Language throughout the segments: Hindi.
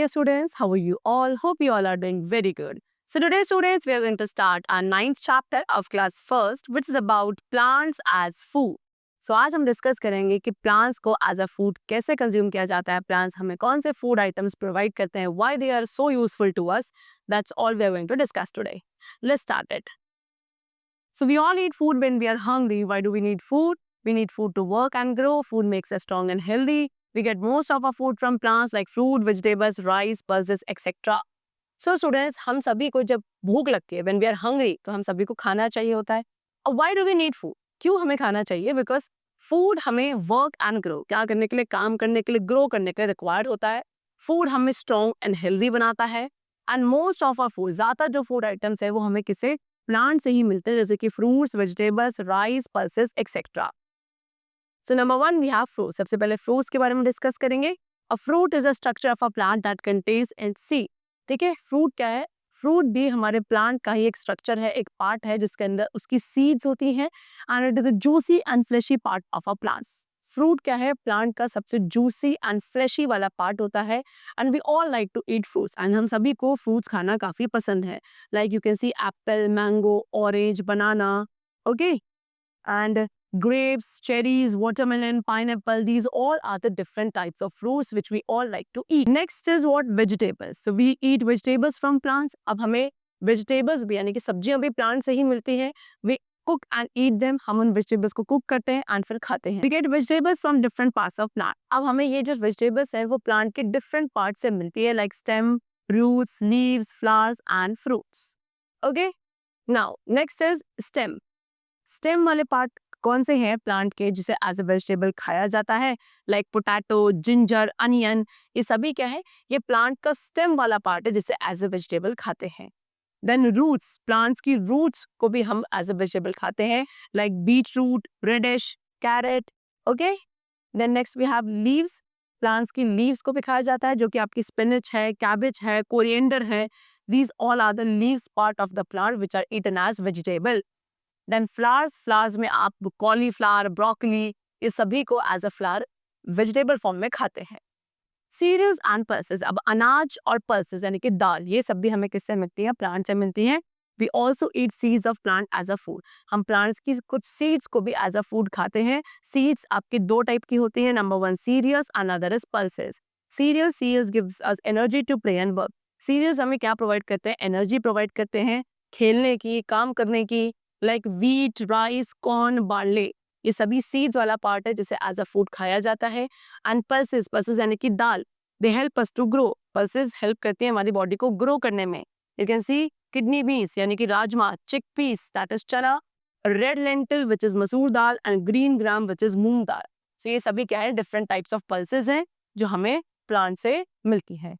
dear students, how are you all? Hope you all are doing very good. So today students, we are going to start our 9th chapter of class first, which is about plants as food. So आज हम डिस्कस करेंगे कि प्लांट्स को एज अ फूड कैसे कंज्यूम किया जाता है, प्लांट्स हमें कौन से फूड आइटम्स प्रोवाइड करते हैं, why they are so useful to us. That's all we are going to discuss today. Let's start it. So we all eat food when we are hungry. Why do we need food? We need food to work and grow. Food makes us strong and healthy. We get most of our food from plants like fruit, vegetables, rice, pulses, etc. So students, हम सभी को जब भूख लगती है, when we are hungry, तो हम सभी को खाना चाहिए होता है. और why do we need food? क्यों हमें खाना चाहिए? Because food हमें work and grow, क्या करने के लिए, काम करने के लिए, grow करने के लिए required होता है. Food हमें strong and healthy बनाता है. And most of our food, ज़्यादा जो food items है वो हमें किसे, प्लांट से ही मिलते हैं, जैसे कि fruits, vegetables, rice, pulses etcetera. So number 1 we have fruit. सबसे पहले फ्रूट्स के बारे में डिस्कस करेंगे. A fruit is a structure of a plant that contains and seed. ठीक है, फ्रूट क्या है? फ्रूट भी हमारे प्लांट का ही एक स्ट्रक्चर है, एक पार्ट है जिसके अंदर उसकी सीड्स होती हैं. And it is the juicy and fleshy part of a plants. Fruit क्या है? प्लांट का सबसे जूसी एंड फ्लेशी वाला पार्ट होता है. And we all like to eat fruits, and हम सभी को फ्रूट्स खाना काफी पसंद है. Like you can see apple, mango, orange, banana, okay, and grapes, cherries, watermelon, pineapple, these all are the different types of fruits which we all like to eat. Next is what? Vegetables. So we eat vegetables from plants. अब हमें vegetables भी यानी कि सब्जियां भी plant से ही मिलती हैं. We cook and eat them. हम उन vegetables को cook करते हैं and फिर खाते हैं. We get vegetables from different parts of plant. अब हमें ये जो vegetables हैं वो plant के different parts से मिलती है, like stem, roots, leaves, flowers and fruits. Okay? Now next is stem. Stem वाले पार्ट कौन से हैं प्लांट के जिसे एज अ वेजिटेबल खाया जाता है, लाइक पोटैटो, जिंजर, अनियन, ये सभी क्या है? ये प्लांट का स्टेम वाला पार्ट है जिसे एज अ वेजिटेबल खाते हैं. देन रूट्स, प्लांट्स की रूट्स को भी हम एज अ वेजिटेबल खाते हैं, like beet root, radish, carrot. Okay. Then next we have leaves. Plants की लीव्स को भी खाया जाता है, जो कि आपकी स्पिनच है, कैबेज है, कोरिएंडर है. These all are the leaves part of the plant which are eaten as vegetable. Then flowers, flowers में आप कॉलीफ्लावर, ब्रोकली, ये सभी को as a flower vegetable form में खाते हैं. Cereals and pulses. अब अनाज और पल्सेस यानी कि दाल, ये सब भी हमें किससे मिलती है? प्लांट से मिलती हैं. We also eat seeds of plant as a food. हम प्लांट्स की कुछ सीड्स को भी एज अ फूड खाते हैं. सीड्स आपकी दो टाइप की होती हैं. Number 1 cereals, another is pulses. Cereals gives us energy to play and work. Cereals हमें क्या प्रोवाइड करते हैं? एनर्जी प्रोवाइड करते हैं, खेलने की, काम करने की, like wheat, rice, corn, barley, ये सभी सीड्स वाला पार्ट है जिसे एज अ फूड खाया जाता है. एंड पल्सेस, पल्सेस यानी कि दाल, they help us to grow. Pulses help करती हैं हमारी बॉडी को ग्रो करने में. You can see kidney beans यानी कि राजमा, chick peas that is chana, red lentil which is masoor dal, and green gram which is moong dal. So ये सभी क्या है? डिफरेंट टाइप्स ऑफ पल्सेस हैं जो हमें प्लांट से मिलती है.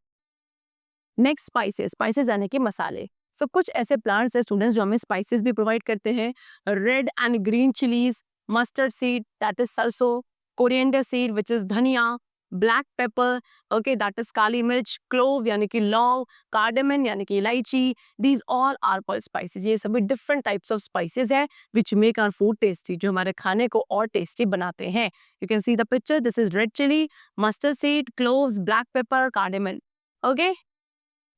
Next spices. स्पाइसेस यानी कि मसाले. सो कुछ ऐसे प्लांट्स हैं स्टूडेंट्स जो हमें स्पाइसेस भी प्रोवाइड करते हैं. Red and green chillies, mustard seed that is sarson, coriander seed which is dhania, black pepper, okay, that is kali mirch, clove यानी कि लौंग, कार्डेमन यानी कि इलायची. These all are called spices. ये सभी डिफरेंट टाइप्स ऑफ स्पाइसेस हैं which make our food tasty, जो हमारे खाने को और टेस्टी बनाते हैं. You can see the picture. This is red chilli, mustard seed, cloves, black pepper, cardamom. Okay.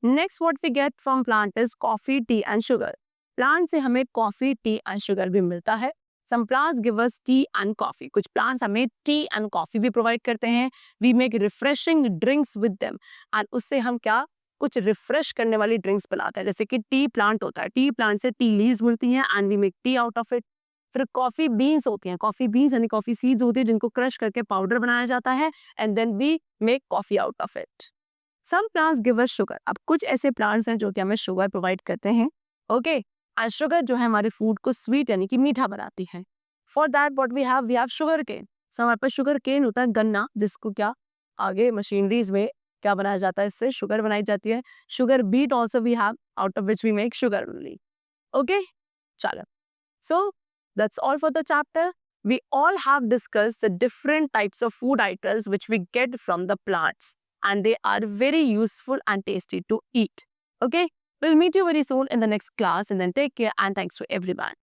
Next what we get from plant is coffee, tea and sugar. Plant से हमें कॉफी, टी एंड शुगर भी मिलता है. Some plants give us tea and coffee. कुछ प्लांट्स हमें टी एंड कॉफी भी प्रोवाइड करते हैं. We make refreshing drinks with them, and उससे हम क्या, कुछ रिफ्रेश करने वाली ड्रिंक्स बनाते हैं. जैसे कि टी प्लांट होता है, टी प्लांट से टी लीव्स मिलती हैं and we make tea out of it. फिर कॉफी बीन्स होती हैं. कॉफी बीन्स यानी कॉफी सीड्स होती है जिनको क्रश करके पाउडर बनाया जाता है, and then we make coffee out of it. Some plants give us sugar. अब कुछ ऐसे प्लांट्स हैं जो कि हमें शुगर प्रोवाइड करते हैं. ओके. एंड शुगर जो है हमारे फूड को स्वीट यानी कि मीठा बनाती है. For that what we have sugar cane. So हमारे पास शुगर केन होता है, गन्ना, जिसको क्या आगे मशीनरीज में क्या बनाया जाता है, इससे शुगर बनाई जाती है. Sugar beet also we have, out of which we make sugar only. Okay. चलो. So that's all for the chapter. We all have discussed the different types of food items which we get from the plants, and they are very useful and tasty to eat. Okay, we'll meet you very soon in the next class, and then take care and thanks to everyone.